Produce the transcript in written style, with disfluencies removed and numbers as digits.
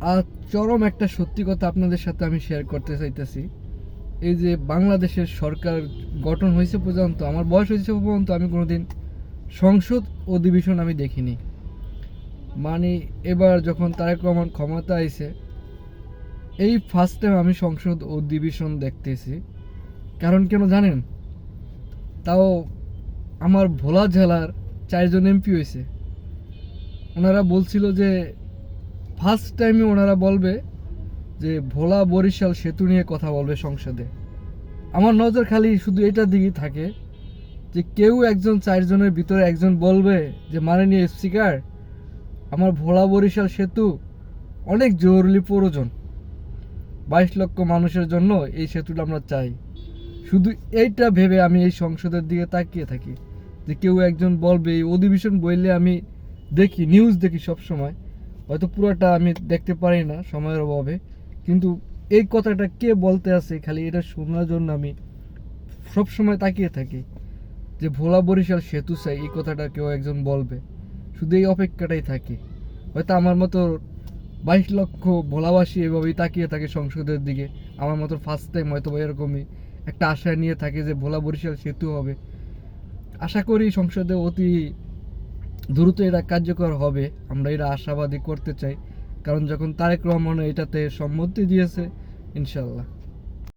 আর চরম একটা সত্যি কথা আপনাদের সাথে আমি শেয়ার করতে চাইতেছি। এই যে বাংলাদেশের সরকার গঠন হয়েছে পর্যন্ত, আমার বয়স হয়েছে পর্যন্ত আমি কোনোদিন সংসদ অধিবেশন আমি দেখিনি। মানে এবার যখন তারেক রহমান ক্ষমতা আইছে, এই ফার্স্ট টাইম আমি সংসদ অধিবেশন দেখতেছি। কারণ কেন জানেন? তাও আমার ভোলা জেলার 4জন এমপি হয়েছে। ওনারা বলছিল যে ফার্স্ট টাইমে ওনারা বলবে যে ভোলা বরিশাল সেতু নিয়ে কথা বলবে সংসদে। আমার নজর খালি শুধু এটার দিকেই থাকে যে কেউ একজন 4জনের ভিতরে একজন বলবে যে মাননীয় স্পিকার, আমার ভোলা বরিশাল সেতু অনেক জরুরি প্রয়োজন, 22 লক্ষ মানুষের জন্য এই সেতুটা আমরা চাই। শুধু এইটা ভেবে আমি এই সংসদের দিকে তাকিয়ে থাকি যে কেউ একজন বলবে। এই অধিবেশন বইলে আমি দেখি, নিউজ দেখি সব সময়, হয়তো পুরোটা আমি দেখতে পারি না সময়ের অভাবে, কিন্তু এই কথাটা কে বলতে আছে খালি এটা শোনার জন্য আমি সব সময় তাকিয়ে থাকি যে ভোলা বরিশাল সেতু চাই, এই কথাটা কেউ একজন বলবে। শুধু এই অপেক্ষাটাই থাকি। হয়তো আমার মতো 22 লক্ষ ভোলাবাসী এভাবেই তাকিয়ে থাকে সংসদের দিকে। আমার মতো ফার্স্ট টাইম হয়তো এরকমই একটা আশা নিয়ে থাকে যে ভোলা বরিশাল সেতু হবে। আশা করি সংসদে অতি দ্রুত এটা কার্যকর হবে, আমরা এটা আশাবাদী করতে চাই। কারণ যখন তারেক রহমান এটাতে সম্মতি দিয়েছে, ইনশাল্লাহ।